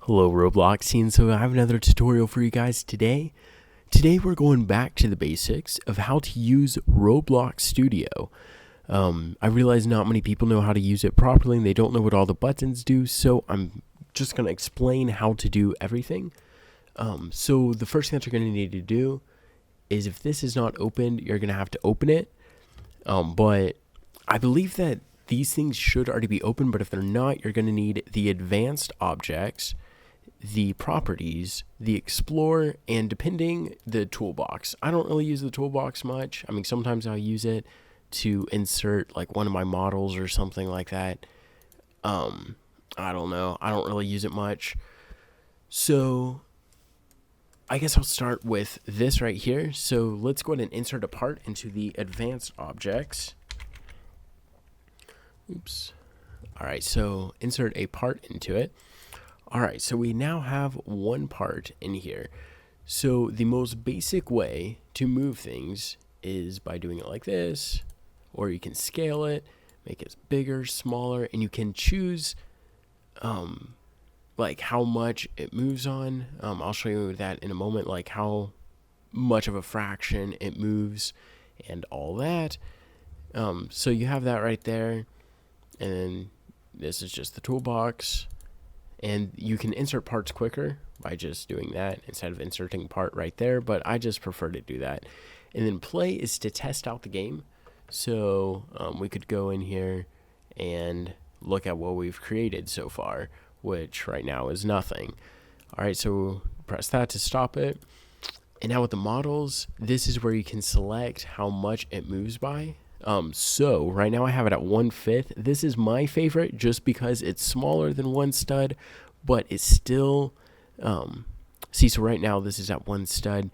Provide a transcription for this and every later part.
Hello Roblox scene, so I have another tutorial for you guys today. Today we're going back to the basics of how to use Roblox Studio. I realize not many people know how to use it properly and they don't know what all the buttons do, so I'm just going to explain how to do everything. So the first thing that you're going to need to do is if this is not opened, you're going to have to open it. But I believe that these things should already be open, but if they're not, you're going to need the advanced objects, the properties, the explore, and depending, the toolbox. I don't really use the toolbox much. I mean, sometimes I'll use it to insert like one of my models or something like that. I don't know. I don't really use it much. So I guess I'll start with this right here. So let's go ahead and insert a part into the advanced objects. Oops. All right, so insert a part into it. All right, so we now have one part in here. So the most basic way to move things is by doing it like this, or you can scale it, make it bigger, smaller, and you can choose like how much it moves on. I'll show you that in a moment, like how much of a fraction it moves and all that. So you have that right there. And then this is just the toolbox. And you can insert parts quicker by just doing that instead of inserting part right there. But I just prefer to do that. And then play is to test out the game. So we could go in here and look at what we've created so far, which right now is nothing. All right, so press that to stop it. And now with the models, this is where you can select how much it moves by. So right now I have it at 1/5. This is my favorite just because it's smaller than one stud, but it's still, so right now this is at one stud.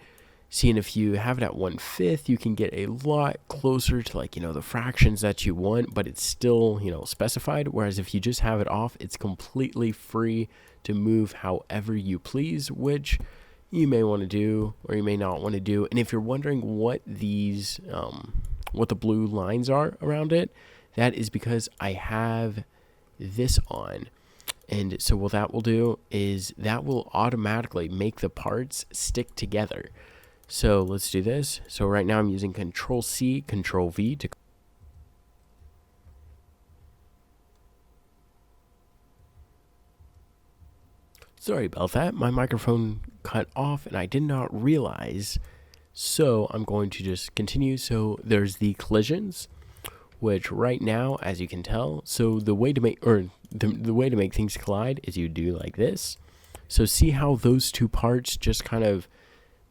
And if you have it at 1/5, you can get a lot closer to like, the fractions that you want, but it's still, specified. Whereas if you just have it off, it's completely free to move however you please, which you may want to do or you may not want to do. And if you're wondering what these, what the blue lines are around it, that is because I have this on. And so what that will do is that will automatically make the parts stick together. So let's do this. So right now I'm using Control C, Control V to Sorry about that. My microphone cut off and I did not realize. So I'm going to just continue. So there's the collisions, which right now, as you can tell, so the way to make the way to make things collide is you do like this. So see how those two parts just kind of,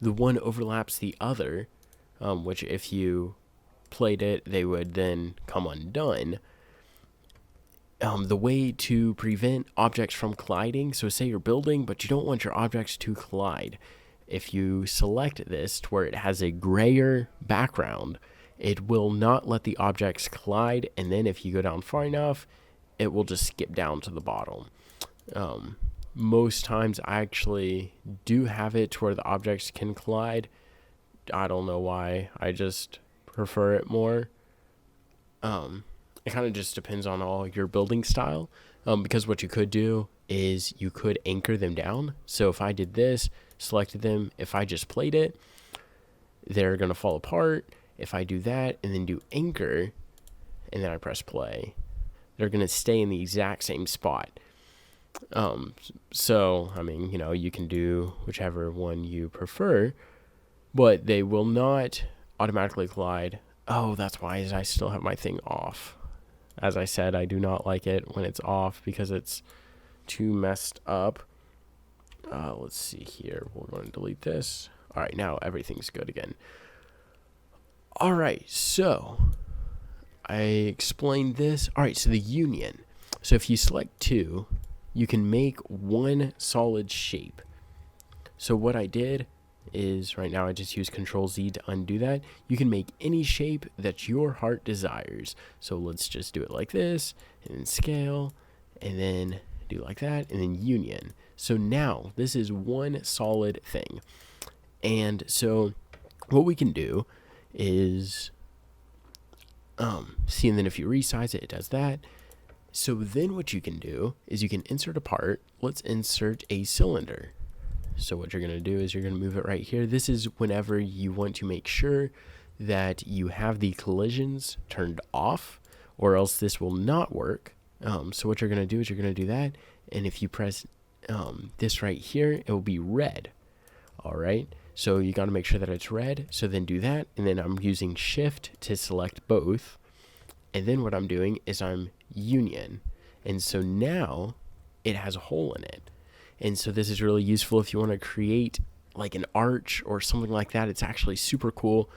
the one overlaps the other, which if you played it, they would then come undone. The way to prevent objects from colliding, so say you're building, but you don't want your objects to collide. If you select this to where it has a grayer background, it will not let the objects collide, and then if you go down far enough, it will just skip down to the bottom. Most times I actually do have it to where the objects can collide. I don't know why. I just prefer it more. It kind of just depends on all your building style, because what you could do is you could anchor them down. So if I did this, selected them, if I just played it, they're going to fall apart. If I do that and then do anchor and then I press play, they're going to stay in the exact same spot. So, I mean, you can do whichever one you prefer, but they will not automatically collide. Oh, that's why I still have my thing off. As I said, I do not like it when it's off because it's too messed up. Let's see here. We're going to delete this. All right, now everything's good again. All right, so I explained this. All right, so the union. So if you select two, you can make one solid shape. So what I did is right now I just use Control Z to undo that. You can make any shape that your heart desires. So let's just do it like this, and then scale, and then do like that, and then union. So now this is one solid thing. And so what we can do is see, and then if you resize it, it does that. So then what you can do is you can insert a part. Let's insert a cylinder. So what you're going to do is you're going to move it right here. This is whenever you want to make sure that you have the collisions turned off, or else this will not work. So what you're going to do is you're going to do that. And if you press this right here, it will be red. All right. So you got to make sure that it's red. So then do that. And then I'm using shift to select both. And then what I'm doing is I'm union. And so now it has a hole in it. And so this is really useful if you want to create like an arch or something like that. It's actually super cool.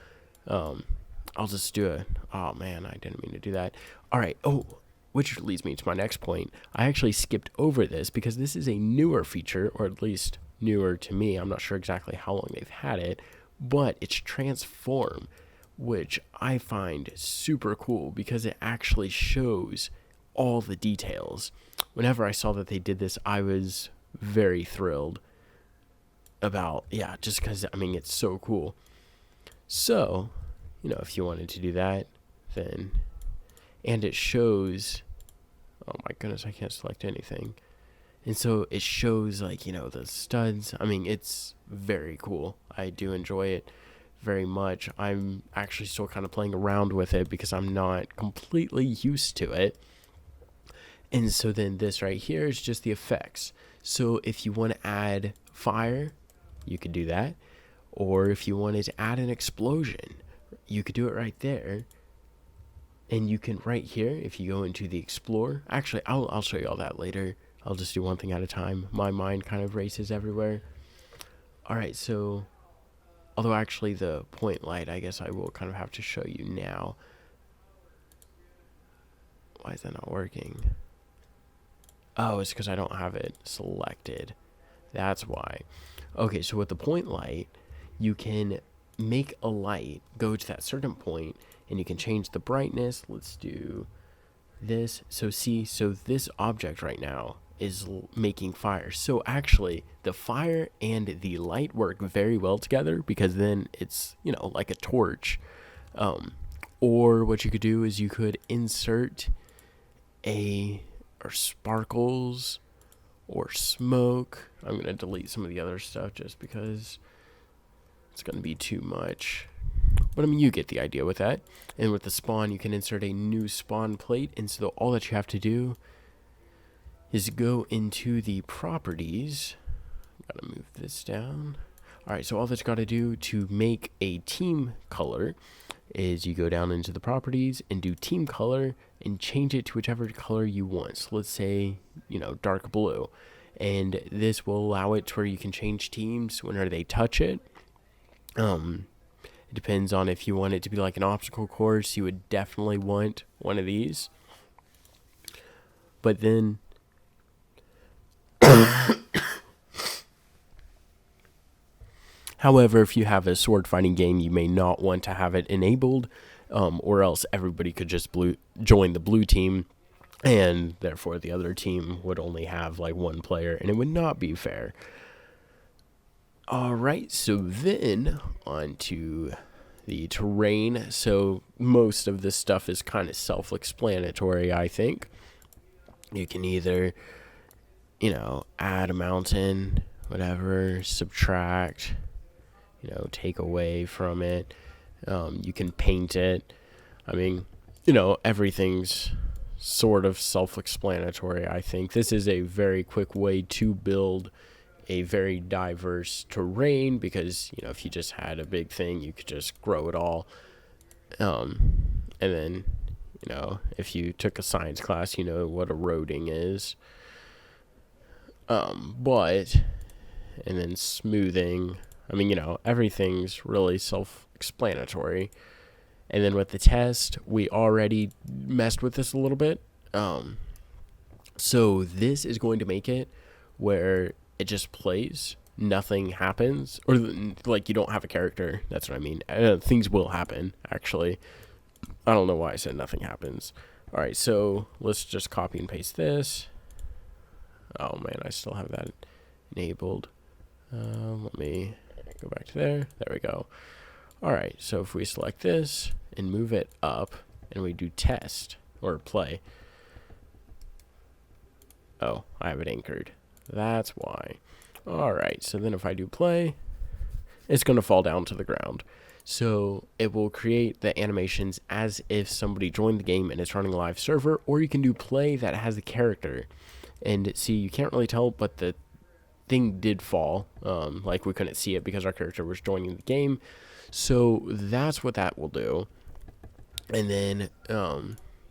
I'll just do a, oh man, I didn't mean to do that. All right. Oh, which leads me to my next point. I actually skipped over this because this is a newer feature, or at least newer to me. I'm not sure exactly how long they've had it, but it's transform, which I find super cool because it actually shows all the details. Whenever I saw that they did this, I was very thrilled about, just because, I mean, it's so cool. So, if you wanted to do that, then, and it shows, oh my goodness, I can't select anything. And so it shows like, the studs. I mean, it's very cool. I do enjoy it very much. I'm actually still kind of playing around with it because I'm not completely used to it. And so then this right here is just the effects. So if you want to add fire, you could do that. Or if you wanted to add an explosion, you could do it right there. And you can right here, if you go into the explore, actually, I'll show you all that later. I'll just do one thing at a time. My mind kind of races everywhere. All right, so, although actually the point light, I guess I will kind of have to show you now. Why is that not working? Oh, it's because I don't have it selected. That's why. Okay, so with the point light, you can make a light go to that certain point, and you can change the brightness. Let's do this. So see, so this object right now is making fire. So actually, the fire and the light work very well together because then it's, like a torch. Or what you could do is you could insert or sparkles or smoke. I'm going to delete some of the other stuff just because it's going to be too much. But I mean, you get the idea with that. And with the spawn, you can insert a new spawn plate. And so all that you have to do is go into the properties. Gotta move this down. All right, so all that you gotta do to make a team color is you go down into the properties and do team color and change it to whichever color you want. So let's say, dark blue. And this will allow it to where you can change teams whenever they touch it. It depends on if you want it to be like an obstacle course. You would definitely want one of these. But then however, if you have a sword fighting game, you may not want to have it enabled, or else everybody could just join the blue team, and therefore the other team would only have like one player, and it would not be fair. All right, so then on to the terrain. So most of this stuff is kind of self-explanatory, I think. You can either, add a mountain, whatever, subtract, take away from it. You can paint it. I mean, everything's sort of self-explanatory, I think. This is a very quick way to build a very diverse terrain because, if you just had a big thing, you could just grow it all. And then, if you took a science class, you know what eroding is. And then smoothing. I mean, everything's really self-explanatory. And then with the test, we already messed with this a little bit. So this is going to make it where it just plays, nothing happens, or like you don't have a character. That's what I mean. Things will happen, actually. I don't know why I said nothing happens. All right, so let's just copy and paste this. Oh man, I still have that enabled. Let me go back to there. There we go. All right, so if we select this and move it up and we do test or play, Oh, I have it anchored. That's why. All right, so then if I do play, it's going to fall down to the ground. So it will create the animations as if somebody joined the game and it's running a live server, or you can do play that has the character. And see, you can't really tell, but the thing did fall. Like we couldn't see it because our character was joining the game. So that's what that will do. And then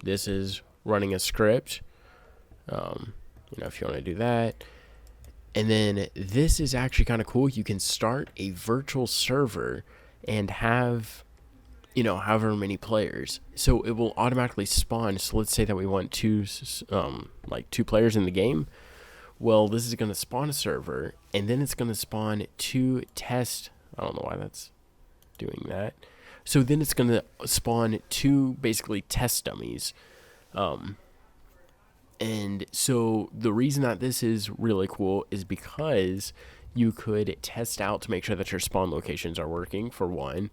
this is running a script. If you want to do that. And then this is actually kind of cool. You can start a virtual server and have, however many players. So it will automatically spawn. So let's say that we want two players in the game. Well, this is going to spawn a server, and then it's going to spawn two test. I don't know why that's doing that. So then it's going to spawn two basically test dummies. And so the reason that this is really cool is because you could test out to make sure that your spawn locations are working, for one,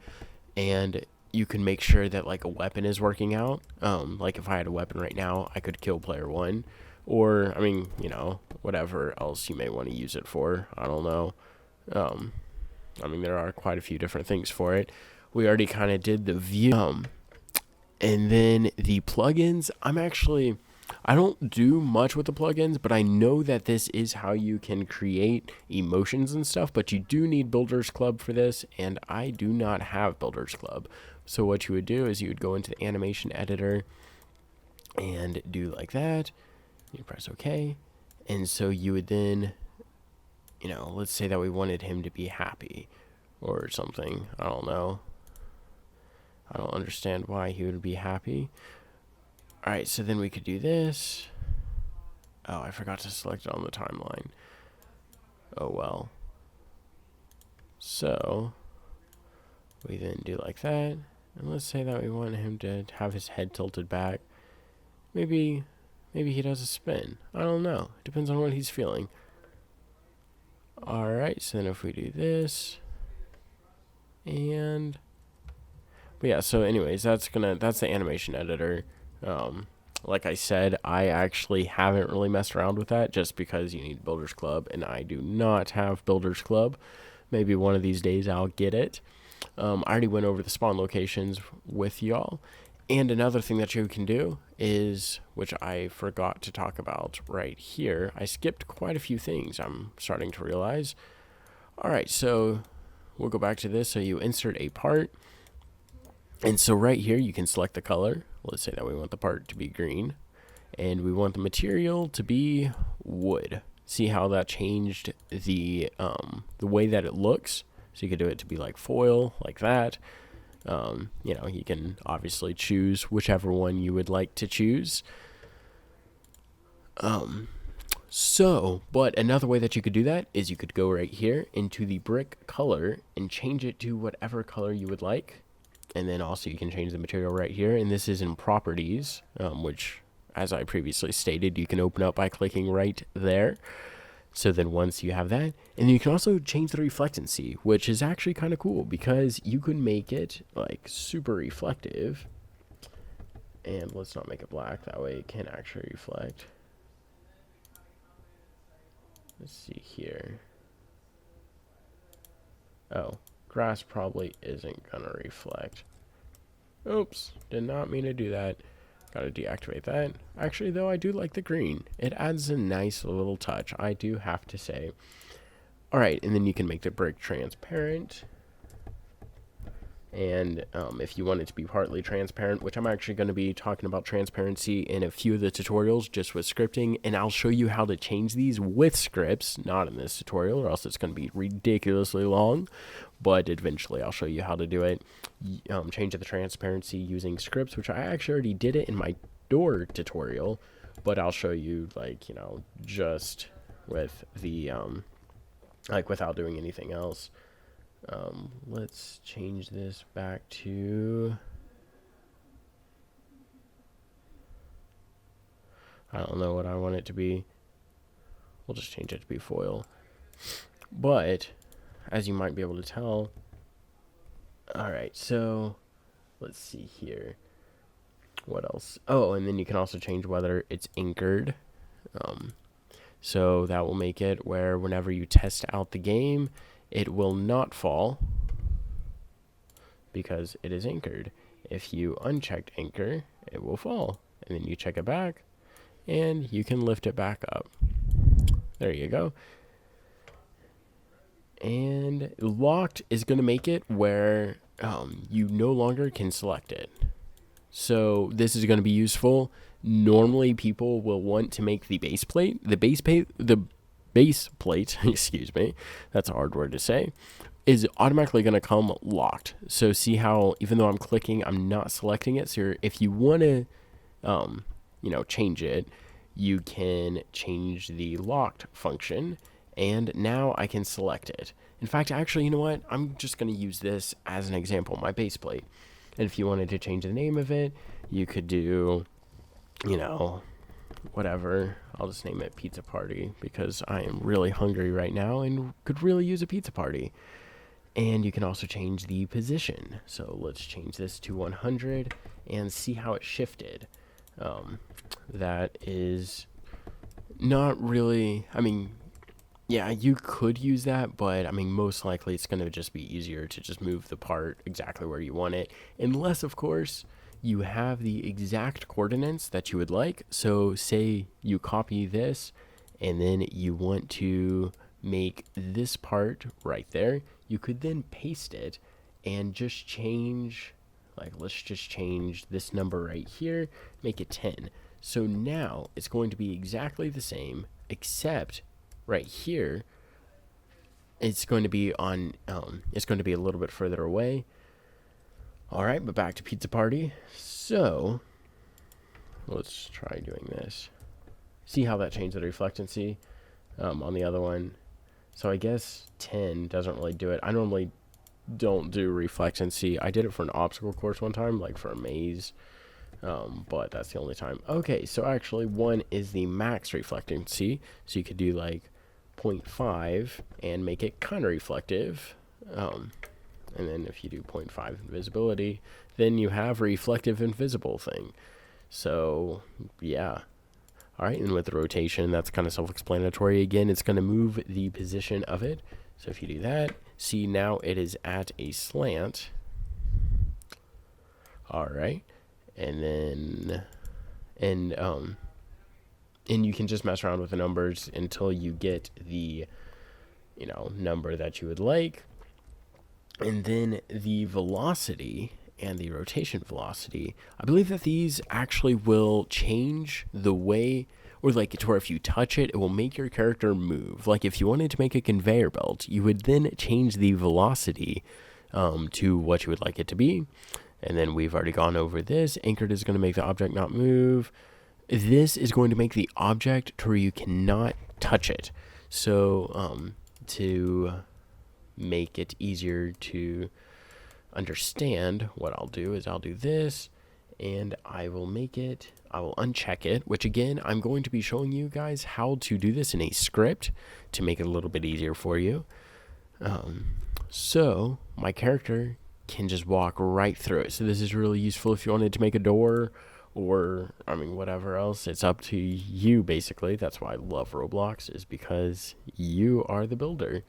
and you can make sure that like a weapon is working out. Like if I had a weapon right now, I could kill player one, or whatever else you may want to use it for. I don't know. There are quite a few different things for it. We already kind of did the view. And then the plugins, I don't do much with the plugins, but I know that this is how you can create emotions and stuff, but you do need Builders Club for this, and I do not have Builders Club. So what you would do is you would go into the animation editor and do like that. You press OK. And so you would then, let's say that we wanted him to be happy or something. I don't know. I don't understand why he would be happy. All right, so then we could do this. Oh, I forgot to select it on the timeline. Oh, well. So we then do like that. And let's say that we want him to have his head tilted back. Maybe he does a spin. I don't know. It depends on what he's feeling. All right, so then if we do this, but yeah, so anyways, that's the animation editor. Like I said, I actually haven't really messed around with that just because you need Builders Club, and I do not have Builders Club. Maybe one of these days I'll get it. I already went over the spawn locations with y'all. And another thing that you can do is, which I forgot to talk about right here, I skipped quite a few things, I'm starting to realize. All right, so we'll go back to this. So you insert a part. And so right here, you can select the color. Let's say that we want the part to be green, and we want the material to be wood. See how that changed the way that it looks? So you could do it to be like foil, like that. You can obviously choose whichever one you would like to choose. But another way that you could do that is you could go right here into the brick color and change it to whatever color you would like. And then also you can change the material right here. And this is in properties, which, as I previously stated, you can open up by clicking right there. So then once you have that, and you can also change the reflectancy, which is actually kind of cool because you can make it like super reflective. And let's not make it black. That way it can actually reflect. Let's see here. Oh, grass probably isn't gonna reflect. Oops, did not mean to do that. Gotta deactivate that. Actually, though, I do like the green. It adds a nice little touch, I do have to say. Alright, and then you can make the brick transparent. And if you want it to be partly transparent, which I'm actually going to be talking about transparency in a few of the tutorials just with scripting, and I'll show you how to change these with scripts, not in this tutorial, or else it's going to be ridiculously long, but eventually I'll show you how to do it. Change the transparency using scripts, which I actually already did it in my door tutorial, but I'll show you, just with the, without doing anything else. Let's change this back to, I don't know what I want it to be. We'll just change it to be foil. But as you might be able to tell, alright, so let's see here. What else? Oh, and then you can also change whether it's anchored. So that will make it where whenever you test out the game, it will not fall because it is anchored. If you unchecked anchor, it will fall. And then you check it back, and you can lift it back up. There you go. And locked is going to make it where you no longer can select it. So this is going to be useful. Normally, people will want to make the base plate, excuse me, that's a hard word to say, is automatically going to come locked. So see how even though I'm clicking, I'm not selecting it. So if you want to, change it, you can change the locked function, and now I can select it. In fact, actually, you know what? I'm just going to use this as an example, my base plate. And if you wanted to change the name of it, you could do, whatever. I'll just name it Pizza Party because I am really hungry right now and could really use a pizza party. And you can also change the position. So let's change this to 100 and see how it shifted. That is not really, yeah, you could use that, but most likely it's going to just be easier to just move the part exactly where you want it, unless, of course, you have the exact coordinates that you would like. So say you copy this and then you want to make this part right there, you could then paste it and just change, let's just change this number right here, make it 10. So now it's going to be exactly the same, except right here, it's going to be on, it's going to be a little bit further away. All right, but back to Pizza Party. So let's try doing this. See how that changed the reflectancy on the other one. So I guess 10 doesn't really do it. I normally don't do reflectancy. I did it for an obstacle course one time, like for a maze. But that's the only time. Okay, so actually 1 is the max reflectancy. So you could do 0.5 and make it kind of reflective. And then if you do 0.5 invisibility, then you have reflective invisible thing. So yeah. All right, and with the rotation, that's kind of self-explanatory. Again, it's going to move the position of it. So if you do that, see now it is at a slant. All right. And then, and you can just mess around with the numbers until you get the, number that you would like. And then the velocity and the rotation velocity, I believe that these actually will change the way, or to where if you touch it, it will make your character move. Like if you wanted to make a conveyor belt, you would then change the velocity to what you would like it to be. And then we've already gone over this. Anchored is going to make the object not move. This is going to make the object to where you cannot touch it. So to make it easier to understand, what I'll do is I'll do this, and I will uncheck it, which again, I'm going to be showing you guys how to do this in a script to make it a little bit easier for you. So my character can just walk right through it. So this is really useful if you wanted to make a door or, whatever else. It's up to you, basically. That's why I love Roblox, is because you are the builder.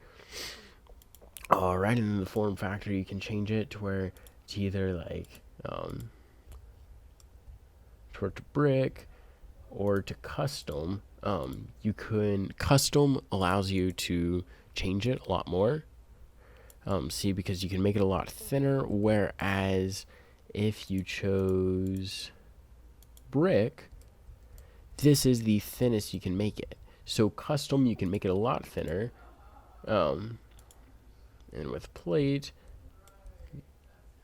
All right, and then the form factor, you can change it to where it's either to brick or to custom. Custom allows you to change it a lot more. See, because you can make it a lot thinner, whereas if you chose brick, this is the thinnest you can make it. So custom, you can make it a lot thinner. And with plate,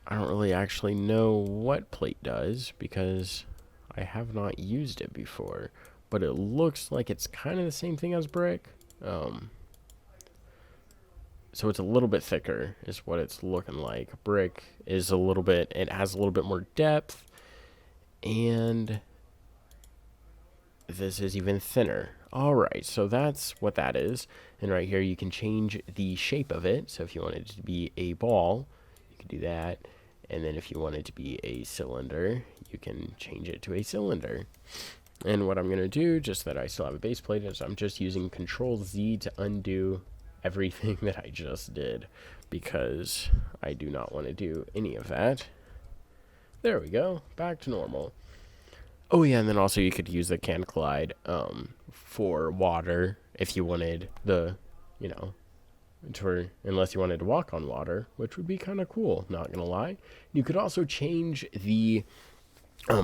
I don't really actually know what plate does because I have not used it before, but it looks like it's kind of the same thing as brick. So it's a little bit thicker is what it's looking like. Brick is it has a little bit more depth, and this is even thinner. All right, so that's what that is. And right here, you can change the shape of it. So if you want it to be a ball, you can do that. And then if you want it to be a cylinder, you can change it to a cylinder. And what I'm going to do, just so that I still have a base plate, is I'm just using Control Z to undo everything that I just did, because I do not want to do any of that. There we go, back to normal. Oh yeah, and then also you could use the can collide for water if you wanted the, unless you wanted to walk on water, which would be kind of cool, not gonna lie. You could also change the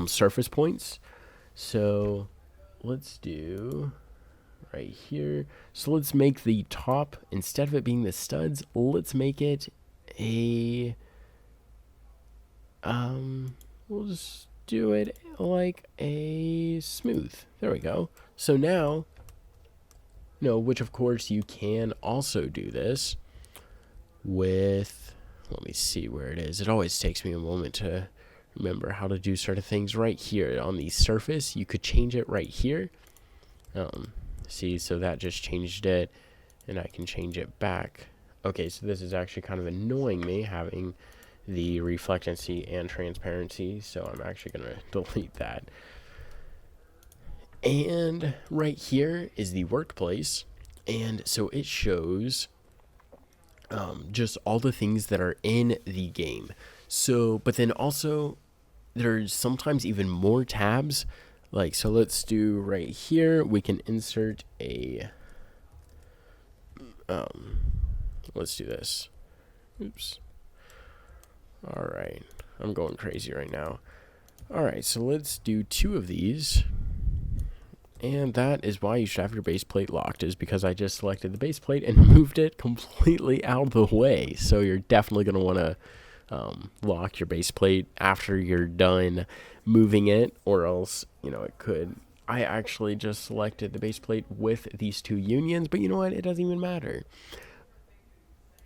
surface points. So let's do right here. So let's make the top, instead of it being the studs, let's make it a we'll just do it like a smooth. There we go. So now, which of course you can also do this with, let me see where it is. It always takes me a moment to remember how to do certain things. Right here on the surface, you could change it right here. See, so that just changed it, and I can change it back. Okay, so this is actually kind of annoying me, having the reflectancy and transparency, so I'm actually going to delete that. And right here is the workplace, and so it shows just all the things that are in the game. So, but then also there's sometimes even more tabs. Like, so let's do right here, we can insert a, let's do this. Oops. All right, I'm going crazy right now. All right, so let's do 2 of these. And that is why you should have your base plate locked, is because I just selected the base plate and moved it completely out of the way. So you're definitely going to want to lock your base plate after you're done moving it, or else, it could. I actually just selected the base plate with these 2 unions, but you know what? It doesn't even matter.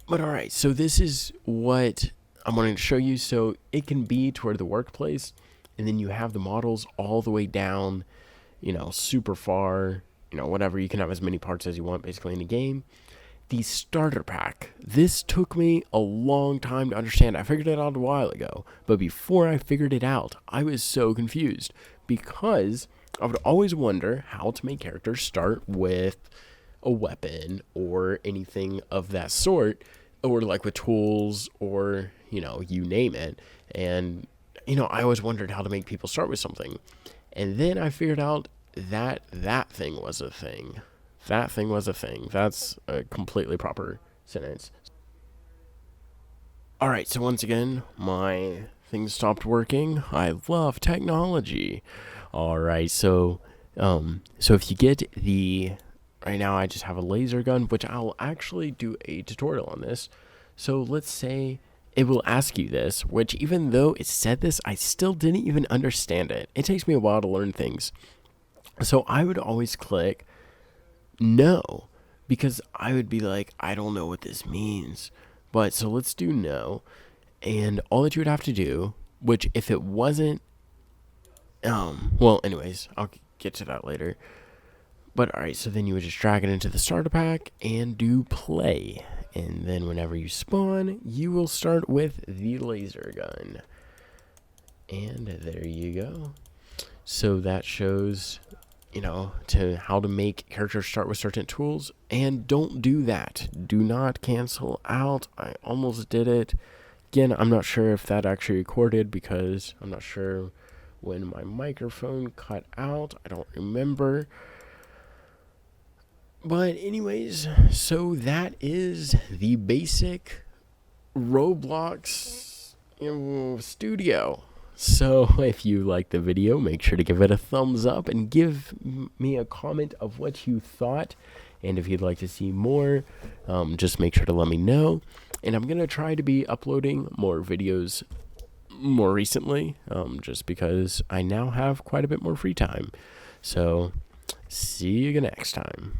But all right, so this is what I'm wanting to show you. So it can be toward the workplace, and then you have the models all the way down, super far, whatever. You can have as many parts as you want basically in the game. The starter pack. This took me a long time to understand. I figured it out a while ago, but before I figured it out, I was so confused, because I would always wonder how to make characters start with a weapon or anything of that sort, or like with tools, or you name it. And I always wondered how to make people start with something, and then I figured out that thing was a thing. That thing was a thing. That's a completely proper sentence. All right, so once again, my thing stopped working. I love technology. All right, so if you get the, right now I just have a laser gun, which I'll actually do a tutorial on this. So let's say it will ask you this, which even though it said this, I still didn't even understand it. It takes me a while to learn things. So I would always click no, because I would be like, I don't know what this means. But so let's do no. And all that you would have to do, which if it wasn't, well, anyways, I'll get to that later. But all right, so then you would just drag it into the starter pack and do play. And then whenever you spawn, you will start with the laser gun. And there you go. So that shows, to how to make characters start with certain tools. And don't do that. Do not cancel out. I almost did it. Again, I'm not sure if that actually recorded, because I'm not sure when my microphone cut out. I don't remember. But anyways, so that is the basic Roblox studio. So if you like the video, make sure to give it a thumbs up and give me a comment of what you thought. And if you'd like to see more, just make sure to let me know. And I'm going to try to be uploading more videos more recently, just because I now have quite a bit more free time. So see you next time.